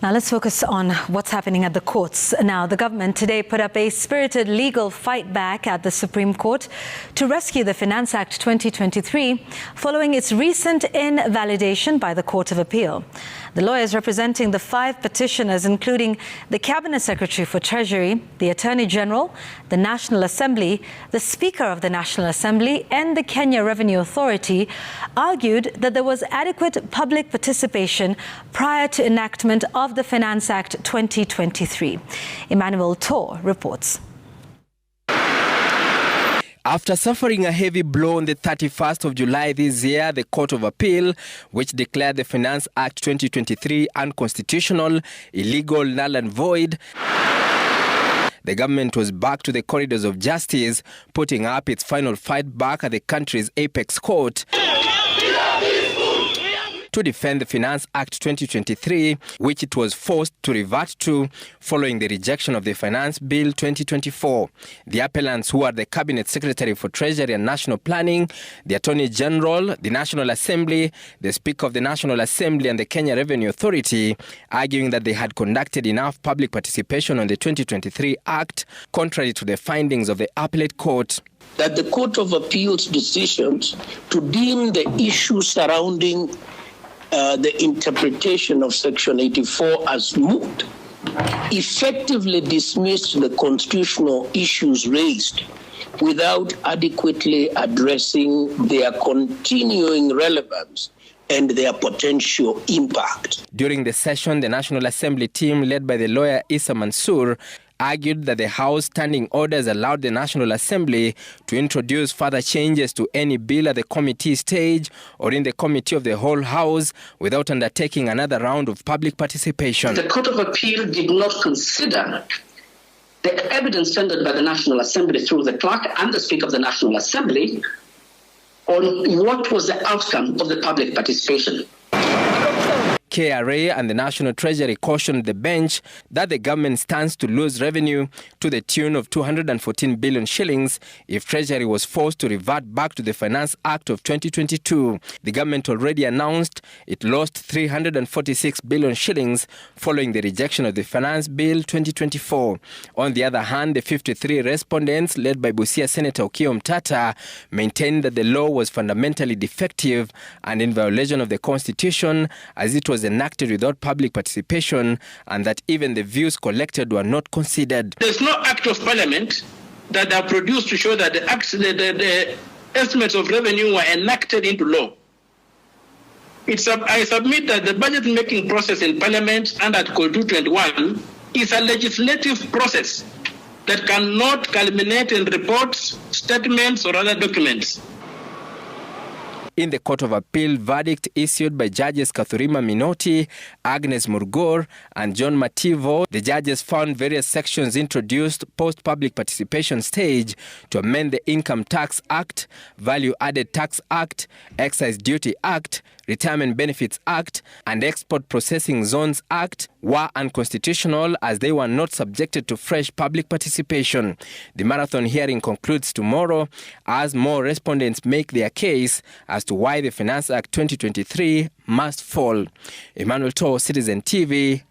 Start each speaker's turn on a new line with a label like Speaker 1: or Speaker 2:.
Speaker 1: Now let's focus on what's happening at the courts. Now, the government today put up a spirited legal fight back at the Supreme Court to rescue the Finance Act 2023 following its recent invalidation by the Court of Appeal. The lawyers representing the 5 petitioners, including the Cabinet Secretary for Treasury, the Attorney General, the National Assembly, the Speaker of the National Assembly and the Kenya Revenue Authority, argued that there was adequate public participation prior to enactment of the Finance Act 2023. Emmanuel Tor reports.
Speaker 2: After suffering a heavy blow on the 31st of July this year, the Court of Appeal, which declared the Finance Act 2023 unconstitutional, illegal, null and void, the government was back to the corridors of justice, putting up its final fight back at the country's apex court to defend the Finance Act 2023, which it was forced to revert to following the rejection of the Finance Bill 2024. The appellants, who are the Cabinet Secretary for Treasury and National Planning, the Attorney General, the National Assembly, the Speaker of the National Assembly and the Kenya Revenue Authority, arguing that they had conducted enough public participation on the 2023 Act, contrary to the findings of the Appellate Court.
Speaker 3: That the Court of Appeal's decisions to deem the issues surrounding the interpretation of Section 84 as moot effectively dismissed the constitutional issues raised without adequately addressing their continuing relevance and their potential impact.
Speaker 2: During the session, the National Assembly team, led by the lawyer Issa Mansour, argued that the House standing orders allowed the National Assembly to introduce further changes to any bill at the committee stage or in the committee of the whole House without undertaking another round of public participation.
Speaker 4: The Court of Appeal did not consider the evidence tendered by the National Assembly through the clerk and the Speaker of the National Assembly on what was the outcome of the public participation.
Speaker 2: KRA and the National Treasury cautioned the bench that the government stands to lose revenue to the tune of 214 billion shillings if Treasury was forced to revert back to the Finance Act of 2022. The government already announced it lost 346 billion shillings following the rejection of the Finance Bill 2024. On the other hand, the 53 respondents, led by Busia Senator Okiya Omtatah, maintained that the law was fundamentally defective and in violation of the Constitution, as it was enacted without public participation, and that even the views collected were not considered.
Speaker 5: There's no act of parliament that are produced to show that the estimates of revenue were enacted into law. I submit that the budget making process in parliament under Article 221 is a legislative process that cannot culminate in reports, statements or other documents.
Speaker 2: In the Court of Appeal verdict issued by Judges Kathurima Minoti, Agnes Murgor and John Mativo, the judges found various sections introduced post-public participation stage to amend the Income Tax Act, Value Added Tax Act, Excise Duty Act, Retirement Benefits Act and Export Processing Zones Act were unconstitutional as they were not subjected to fresh public participation. The marathon hearing concludes tomorrow as more respondents make their case as to why the Finance Act 2023 must fall. Emmanuel Tor, Citizen TV,